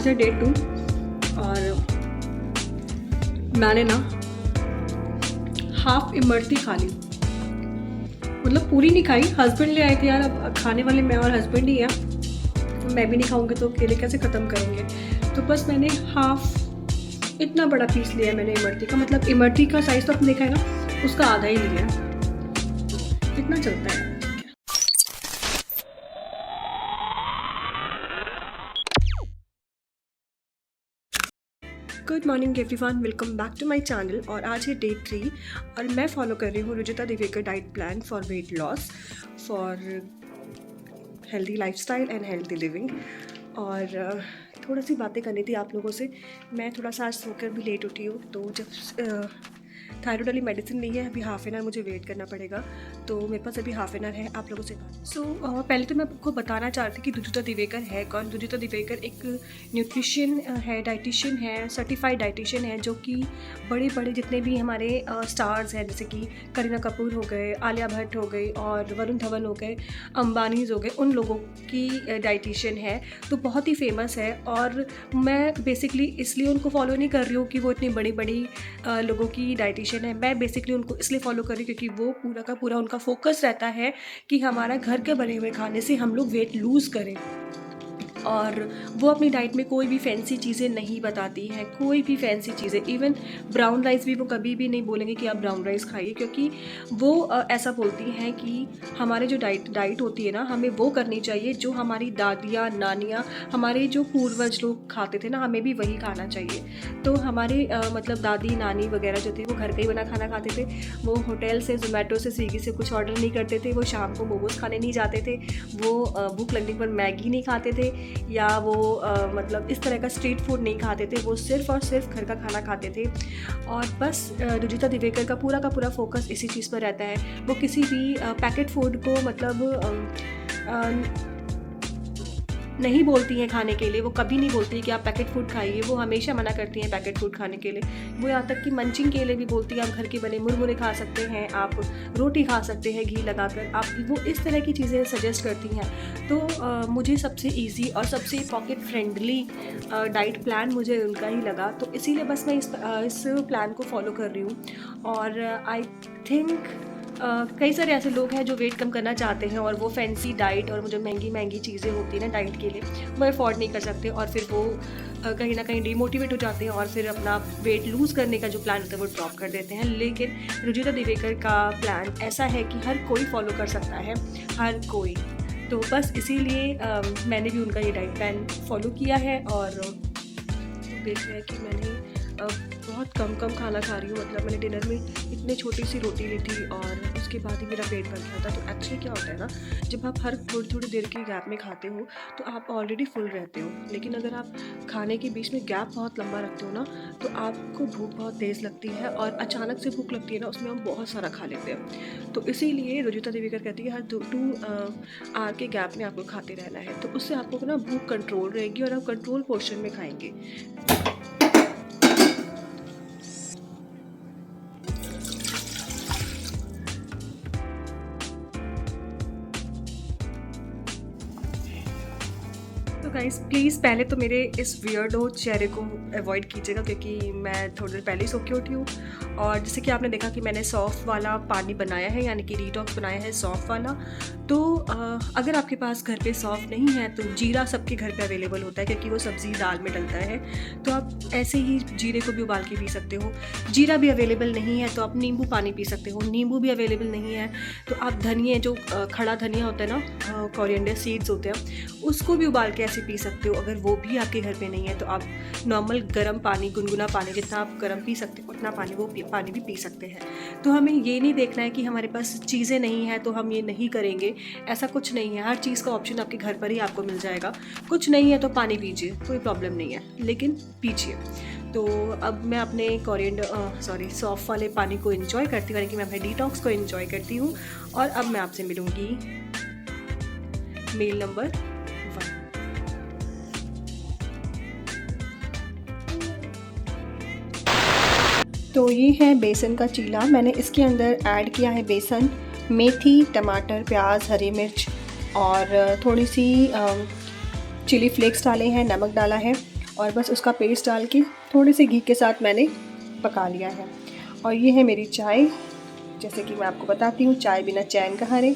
आज है डे 2 और मैंने ना हाफ इमरती खा ली, मतलब पूरी नहीं खाई। हस्बैंड ले आए थे यार, अब खाने वाले मैं और हस्बैंड ही हैं, तो मैं भी नहीं खाऊंगी तो अकेले कैसे ख़त्म करेंगे। तो बस मैंने हाफ इतना बड़ा पीस लिया है मैंने इमरती का, मतलब इमरती का साइज़ तो आपने देखा है ना, उसका आधा ही लिया है, इतना चलता है। Good morning everyone, welcome back to my channel. और आज है डे 3 और मैं फॉलो कर रही हूँ Ruchita Diwekar diet plan for weight loss, for healthy lifestyle and healthy living. और थोड़ी सी बातें करनी थी आप लोगों से। मैं थोड़ा सा आज सोकर भी लेट उठी हूँ, तो जब थायराइड वाली मेडिसिन ली है, अभी हाफ एन आवर मुझे वेट करना पड़ेगा, तो मेरे पास अभी हाफ एन आवर है आप लोगों से बात। पहले तो मैं आपको बताना चाहती कि रुचिता दिवेकर है कौन। रुचिता दिवेकर एक न्यूट्रिशन है, डाइटिशियन है, सर्टिफाइड डाइटिशियन है, जो कि बड़े बड़े जितने भी हमारे स्टार्स हैं, जैसे कि करीना कपूर हो गए, आलिया भट्ट हो गई और वरुण धवन हो गए, अंबानीज हो गए, उन लोगों की डाइटिशियन है, तो बहुत ही फेमस है। और मैं बेसिकली इसलिए उनको फॉलो नहीं कर रही हूँ कि वो इतनी बड़ी बड़ी लोगों की डाइटिशियन है। मैं बेसिकली उनको इसलिए फॉलो कर रही हूँ क्योंकि वो पूरा का पूरा उनका फोकस रहता है कि हमारा घर के बने हुए खाने से हम लोग वेट लूज़ करें। और वो अपनी डाइट में कोई भी फैंसी चीज़ें नहीं बताती हैं, कोई भी फैंसी चीज़ें, इवन ब्राउन राइस भी वो कभी भी नहीं बोलेंगे कि आप ब्राउन राइस खाइए, क्योंकि वो ऐसा बोलती हैं कि हमारे जो डाइट होती है ना, हमें वो करनी चाहिए जो हमारी दादियाँ नानियाँ, हमारे जो पूर्वज लोग खाते थे ना, हमें भी वही खाना चाहिए। तो हमारे मतलब दादी नानी वगैरह जो थे वो घर का ही बना खाना खाते थे। वो होटल से, जोमेटो से, स्विगी से कुछ ऑर्डर नहीं करते थे। वो शाम को मोमोज़ खाने नहीं जाते थे। वो भूख लगने पर मैगी नहीं खाते थे, या वो मतलब इस तरह का स्ट्रीट फूड नहीं खाते थे। वो सिर्फ़ और सिर्फ घर का खाना खाते थे। और बस रुचिता दिवेकर का पूरा फोकस इसी चीज़ पर रहता है। वो किसी भी पैकेट फूड को मतलब नहीं बोलती हैं खाने के लिए। वो कभी नहीं बोलती कि आप पैकेट फूड खाइए, वो हमेशा मना करती हैं पैकेट फूड खाने के लिए। वो यहाँ तक कि मंचिंग के लिए भी बोलती हैं आप घर के बने मुरमुरे खा सकते हैं, आप रोटी खा सकते हैं घी लगाकर, आप वो इस तरह की चीज़ें सजेस्ट करती हैं। तो मुझे सबसे ईजी और सबसे पॉकेट फ्रेंडली डाइट प्लान मुझे उनका ही लगा, तो इसीलिए बस मैं इस प्लान को फॉलो कर रही हूँ। और आई थिंक कई सारे ऐसे लोग हैं जो वेट कम करना चाहते हैं और वो फैंसी डाइट और जो महंगी चीज़ें होती हैं ना डाइट के लिए, वो अफोर्ड नहीं कर सकते, और फिर वो कहीं ना कहीं डिमोटिवेट हो जाते हैं और फिर अपना वेट लूज़ करने का जो प्लान होता है वो ड्रॉप कर देते हैं। लेकिन रुचिता दिवेकर का प्लान ऐसा है कि हर कोई फॉलो कर सकता है, हर कोई। तो बस इसीलिए मैंने भी उनका ये डाइट प्लान फॉलो किया है। और देख रहे हैं कि मैंने बहुत कम खाना खा रही हूँ। मतलब मैंने डिनर में इतनी छोटी सी रोटी ली थी और उसके बाद ही मेरा पेट भर गया था। तो एक्चुअली क्या होता है ना, जब आप हर थोड़ी देर के गैप में खाते हो तो आप ऑलरेडी फुल रहते हो, लेकिन अगर आप खाने के बीच में गैप बहुत लंबा रखते हो ना, तो आपको भूख बहुत तेज़ लगती है, और अचानक से भूख लगती है ना, उसमें हम बहुत सारा खा लेते हैं। तो इसीलिए रुचिता दिवेकर कहती है हर 2 आवर के गैप में आपको खाते रहना है, तो उससे आपको ना भूख कंट्रोल रहेगी और आप कंट्रोल पोर्शन में खाएंगे। तो गाइस प्लीज़ पहले तो मेरे इस वियर्डो चेहरे को अवॉइड कीजिएगा, क्योंकि मैं थोड़ी देर पहले ही सो के उठी हूँ। और जैसे कि आपने देखा कि मैंने सौंफ वाला पानी बनाया है, यानी कि डिटॉक्स बनाया है सौंफ वाला। तो अगर आपके पास घर पे सौंफ नहीं है तो जीरा सबके घर पे अवेलेबल होता है, क्योंकि वो सब्ज़ी दाल में डलता है। तो आप ऐसे ही जीरे को भी उबाल के पी सकते हो। जीरा भी अवेलेबल नहीं है तो आप नींबू पानी पी सकते हो। नींबू भी अवेलेबल नहीं है तो आप धनिया, जो खड़ा धनिया होता है ना, कोरिएंडर सीड्स होते हैं, उसको भी उबाल के ऐसे पी सकते हो। अगर वो भी आपके घर पे नहीं है तो आप नॉर्मल गर्म पानी, गुनगुना पानी, जितना आप गर्म पी सकते हो उतना पानी भी पी सकते हैं। तो हमें ये नहीं देखना है कि हमारे पास चीज़ें नहीं हैं तो हम ये नहीं करेंगे, ऐसा कुछ नहीं है। हर चीज़ का ऑप्शन आपके घर पर ही आपको मिल जाएगा। कुछ नहीं है तो पानी पीजिए, कोई प्रॉब्लम नहीं है, लेकिन पीजिए। तो अब मैं अपने सौंफ वाले पानी को एंजॉय करती हूँ, यानी कि मैं अपने डिटॉक्स को एंजॉय करती हूँ। और अब मैं आपसे मिलूँगी मील नंबर 1। तो ये है बेसन का चीला। मैंने इसके अंदर ऐड किया है बेसन, मेथी, टमाटर, प्याज, हरी मिर्च और थोड़ी सी चिली फ्लेक्स डाले हैं, नमक डाला है। और बस उसका पेस्ट डाल के थोड़े से घी के साथ मैंने पका लिया है। और ये है मेरी चाय। जैसे कि मैं आपको बताती हूँ, चाय बिना चैन कहाँ रे।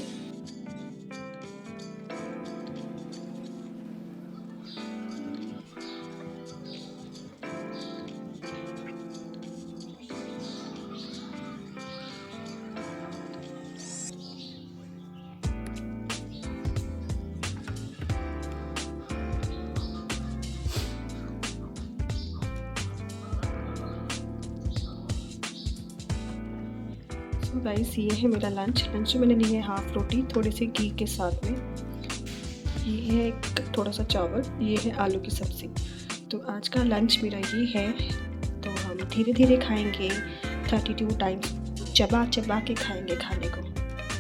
तो गाइस ये है मेरा लंच में मैंने ली है हाफ़ रोटी थोड़े से घी के साथ में। ये है एक थोड़ा सा चावल, ये है आलू की सब्ज़ी। तो आज का लंच मेरा ये है। तो हम धीरे धीरे खाएंगे, 32 टाइम्स चबा चबा के खाएंगे खाने को।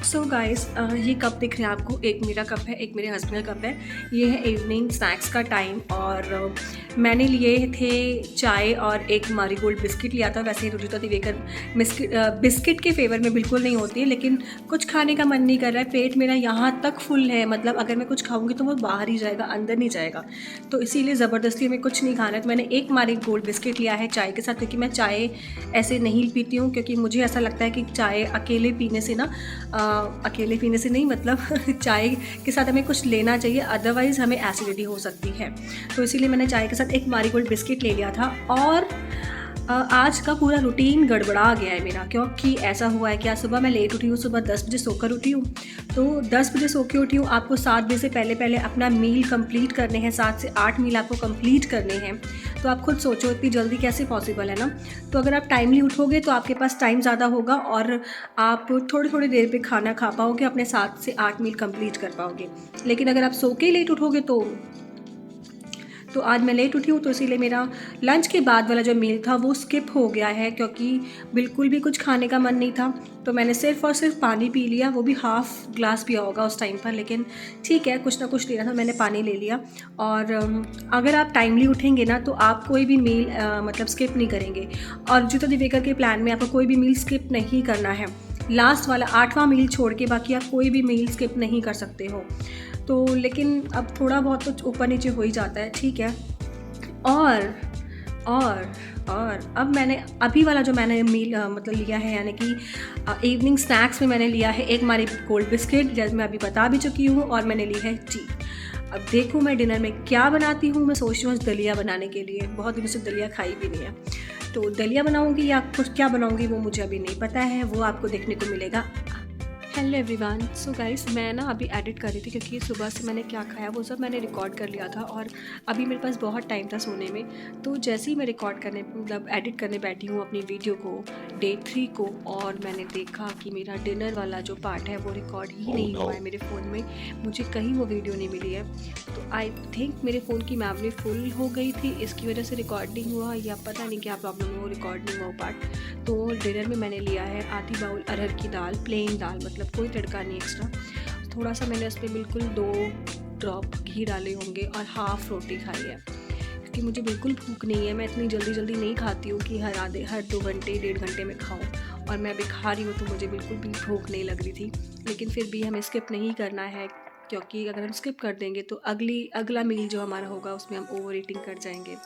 सो गाइस, ये कप दिख रहे हैं आपको, एक मेरा कप है, एक मेरे हस्बैंड का कप है। ये है इवनिंग स्नैक्स का टाइम और मैंने लिए थे चाय और एक मारीगोल्ड बिस्किट लिया था। वैसे रुजुता दिवेकर बिस्किट के फेवर में बिल्कुल नहीं होती है, लेकिन कुछ खाने का मन नहीं कर रहा है, पेट मेरा यहाँ तक फुल है, मतलब अगर मैं कुछ खाऊंगी तो वो बाहर ही जाएगा, अंदर नहीं जाएगा। तो इसीलिए ज़बरदस्ती हमें कुछ नहीं खाना है। तो मैंने एक मारीगोल्ड बिस्किट लिया है चाय के साथ, क्योंकि मैं चाय ऐसे नहीं पीती हूँ, क्योंकि मुझे ऐसा लगता है कि चाय अकेले पीने से ना अकेले पीने से नहीं, मतलब चाय के साथ हमें कुछ लेना चाहिए, अदरवाइज़ हमें एसिडिटी हो सकती है। तो इसीलिए मैंने चाय के साथ एक मारीगोल्ड बिस्किट ले लिया था। और आज का पूरा रूटीन गड़बड़ा गया है मेरा, क्योंकि ऐसा हुआ है कि आज सुबह मैं लेट उठी हूँ, सुबह 10 बजे सोकर उठी हूँ। तो 10 बजे सो के उठी हूँ, आपको 7 बजे से पहले पहले अपना मील कंप्लीट करने हैं, 7 से 8 मील आपको कंप्लीट करने हैं। तो आप खुद सोचो इतनी जल्दी कैसे पॉसिबल है ना। तो अगर आप टाइमली उठोगे तो आपके पास टाइम ज़्यादा होगा और आप थोड़ी थोड़ी देर पे खाना खा पाओगे, अपने 7 से 8 मील कंप्लीट कर पाओगे। लेकिन अगर आप सो के लेट उठोगे तो आज मैं लेट उठी हूँ, तो इसीलिए मेरा लंच के बाद वाला जो मील था वो स्किप हो गया है, क्योंकि बिल्कुल भी कुछ खाने का मन नहीं था। तो मैंने सिर्फ और सिर्फ पानी पी लिया, वो भी हाफ़ ग्लास पिया होगा उस टाइम पर, लेकिन ठीक है, कुछ ना कुछ लेना था, मैंने पानी ले लिया। और अगर आप टाइमली उठेंगे ना तो आप कोई भी मील मतलब स्किप नहीं करेंगे। और रुजुता दिवेकर के प्लान में आपको कोई भी मील स्किप नहीं करना है। लास्ट वाला 8वां मील छोड़ के बाकी आप कोई भी मील स्किप नहीं कर सकते हो। तो लेकिन अब थोड़ा बहुत तो ऊपर नीचे हो ही जाता है, ठीक है। और अब मैंने अभी वाला जो मैंने मील मतलब लिया है, यानी कि इवनिंग स्नैक्स में मैंने लिया है एक मारीगोल्ड बिस्किट, जैसे मैं अभी बता भी चुकी हूँ, और मैंने ली है टी। अब देखो मैं डिनर में क्या बनाती हूँ। मैं सोच रही हूँ दलिया बनाने के लिए, बहुत दिनों से दलिया खाई भी नहीं है। तो दलिया बनाऊँगी या कुछ क्या बनाऊँगी वो मुझे अभी नहीं पता है, वो आपको देखने को मिलेगा। Hello everyone. सो गाइस, मैं ना अभी एडिट कर रही थी, क्योंकि सुबह से मैंने क्या खाया वो सब मैंने रिकॉर्ड कर लिया था और अभी मेरे पास बहुत टाइम था सोने में। तो जैसे ही मैं रिकॉर्ड करने मतलब एडिट करने बैठी हूँ अपनी वीडियो को, डे 3 को, और मैंने देखा कि मेरा डिनर वाला जो पार्ट है वो रिकॉर्ड ही नहीं हुआ है मेरे फ़ोन में, मुझे कहीं वो वीडियो नहीं मिली है। तो आई थिंक मेरे फ़ोन की मेमोरी फुल हो गई थी, इसकी वजह से रिकॉर्ड नहीं हुआ, या पता नहीं क्या प्रॉब्लम है, वो रिकॉर्ड नहीं हुआ वो पार्ट। तो डिनर में मैंने लिया है आधी बाउल अरहर की दाल, प्लेन दाल, मतलब कोई तड़का नहीं एक्स्ट्रा। थोड़ा सा मैंने उसमें बिल्कुल 2 ड्रॉप घी डाले होंगे और हाफ़ रोटी खाई है, क्योंकि मुझे बिल्कुल भूख नहीं है। मैं इतनी जल्दी जल्दी नहीं खाती हूँ कि हर 2 घंटे 1.5 घंटे में खाऊँ, और मैं अभी खा रही हूँ तो मुझे बिल्कुल भी भूख नहीं लग रही थी। लेकिन फिर भी हमें स्किप नहीं करना है, क्योंकि अगर हम स्किप कर देंगे तो अगला मील जो हमारा होगा उसमें हम ओवर ईटिंग कर जाएंगे।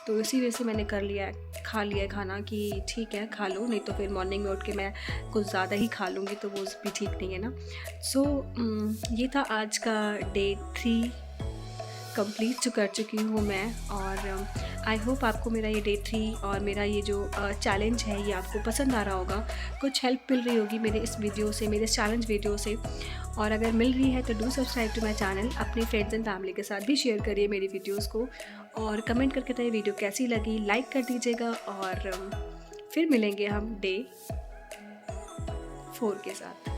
तो इसी वजह से मैंने खा लिया है खाना, कि ठीक है खा लो, नहीं तो फिर मॉर्निंग में उठ के मैं कुछ ज़्यादा ही खा लूँगी, तो वो भी ठीक नहीं है ना। सो ये था आज का डे 3 कंप्लीट जो कर चुकी हूँ मैं। और आई होप आपको मेरा ये डे 3 और मेरा ये जो चैलेंज है ये आपको पसंद आ रहा होगा, कुछ हेल्प मिल रही होगी मेरे इस वीडियो से, मेरे चैलेंज वीडियो से। और अगर मिल रही है तो do subscribe to my channel, अपने फ्रेंड्स एंड फैमिली के साथ भी शेयर करिए मेरी वीडियोज़ को, और कमेंट करके बताइए वीडियो कैसी लगी, लाइक कर दीजिएगा। और फिर मिलेंगे हम डे 4 के साथ।